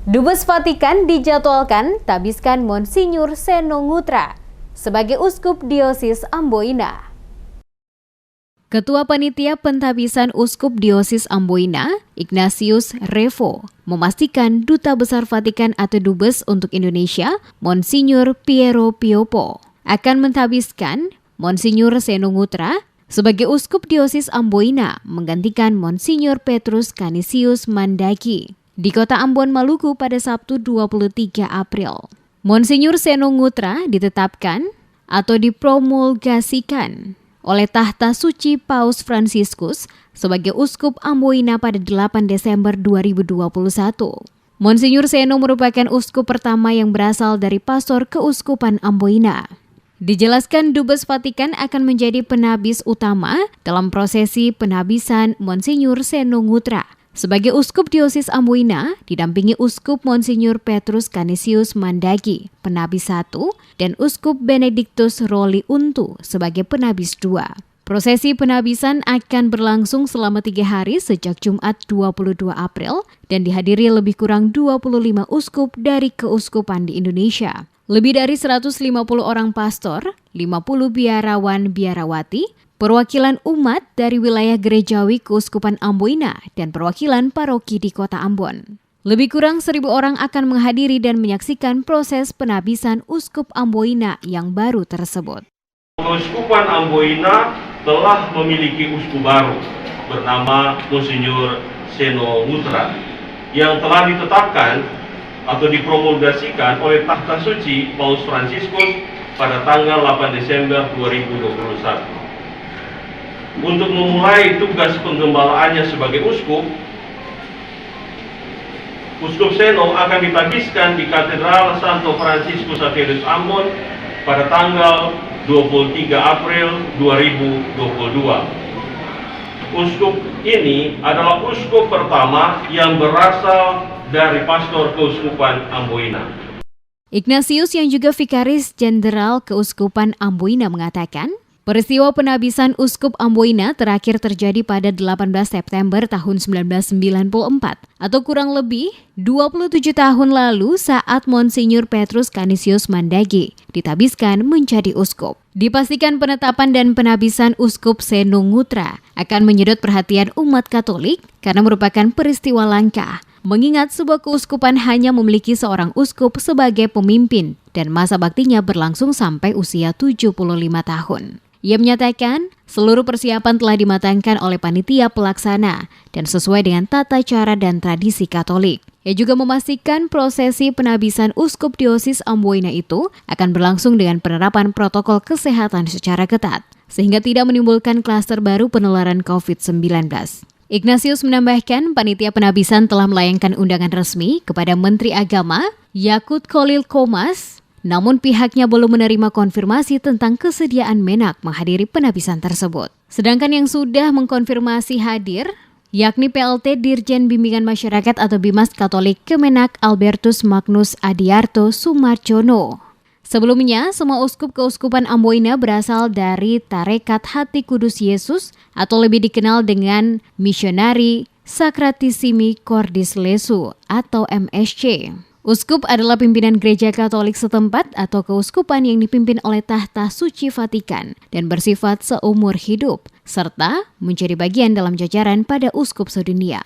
Dubes Vatikan dijadwalkan tabiskan Monsinyur Seno Ngutra sebagai Uskup Diosis Amboina. Ketua Panitia Pentabisan Uskup Diosis Amboina, Ignatius Revo, memastikan Duta Besar Vatikan atau Dubes untuk Indonesia, Monsinyur Piero Piopo, akan mentabiskan Monsinyur Seno Ngutra sebagai Uskup Diosis Amboina menggantikan Monsinyur Petrus Canisius Mandagi di Kota Ambon, Maluku pada Sabtu 23 April. Monsinyur Seno Ngutra ditetapkan atau dipromulgasikan oleh Tahta Suci Paus Fransiskus sebagai Uskup Amboina pada 8 Desember 2021. Monsinyur Seno merupakan uskup pertama yang berasal dari pastor Keuskupan Amboina. Dijelaskan Dubes Vatikan akan menjadi penabis utama dalam prosesi penabisan Monsinyur Seno Ngutra sebagai Uskup Diosis Amboina, didampingi Uskup Monsinyur Petrus Canisius Mandagi, penabis 1, dan Uskup Benedictus Roli Untu sebagai penabis 2. Prosesi penabisan akan berlangsung selama 3 hari sejak Jumat 22 April dan dihadiri lebih kurang 25 uskup dari keuskupan di Indonesia. Lebih dari 150 orang pastor, 50 biarawan-biarawati, perwakilan umat dari wilayah gerejawi Keuskupan Amboina dan perwakilan paroki di Kota Ambon. Lebih kurang 1.000 orang akan menghadiri dan menyaksikan proses penabisan Uskup Amboina yang baru tersebut. Keuskupan Amboina telah memiliki uskup baru bernama Monsinyur Seno Ngutra yang telah ditetapkan atau dipromulgasikan oleh Tahta Suci Paus Fransiskus pada tanggal 8 Desember 2021. Untuk memulai tugas penggembalaannya sebagai uskup Seno akan ditabiskan di Katedral Santo Fransiskus Xavierus Ambon pada tanggal 23 April 2022. Uskup ini adalah uskup pertama yang berasal dari pastor Keuskupan Amboina. Ignatius yang juga Vikaris Jenderal Keuskupan Amboina mengatakan, peristiwa penabisan Uskup Amboina terakhir terjadi pada 18 September tahun 1994 atau kurang lebih 27 tahun lalu saat Monsinyur Petrus Canisius Mandagi ditabiskan menjadi uskup. Dipastikan penetapan dan penabisan Uskup Seno Ngutra akan menyedot perhatian umat Katolik karena merupakan peristiwa langka, mengingat sebuah keuskupan hanya memiliki seorang uskup sebagai pemimpin dan masa baktinya berlangsung sampai usia 75 tahun. Ia menyatakan seluruh persiapan telah dimatangkan oleh panitia pelaksana dan sesuai dengan tata cara dan tradisi Katolik. Ia juga memastikan prosesi penabisan Uskup Diosis Amboina itu akan berlangsung dengan penerapan protokol kesehatan secara ketat, sehingga tidak menimbulkan klaster baru penularan COVID-19. Ignatius menambahkan panitia penabisan telah melayangkan undangan resmi kepada Menteri Agama Yakut Khalil Qomas, namun pihaknya belum menerima konfirmasi tentang kesediaan Menak menghadiri penabisan tersebut. Sedangkan yang sudah mengkonfirmasi hadir, yakni PLT Dirjen Bimbingan Masyarakat atau Bimas Katolik Kemenak Albertus Magnus Adiarto Sumarjono. Sebelumnya, semua uskup keuskupan Amboina berasal dari Tarekat Hati Kudus Yesus atau lebih dikenal dengan Missionari Sacratissimi Cordis Jesu atau MSC. Uskup adalah pimpinan gereja Katolik setempat atau keuskupan yang dipimpin oleh Tahta Suci Vatikan dan bersifat seumur hidup, serta menjadi bagian dalam jajaran pada uskup sedunia.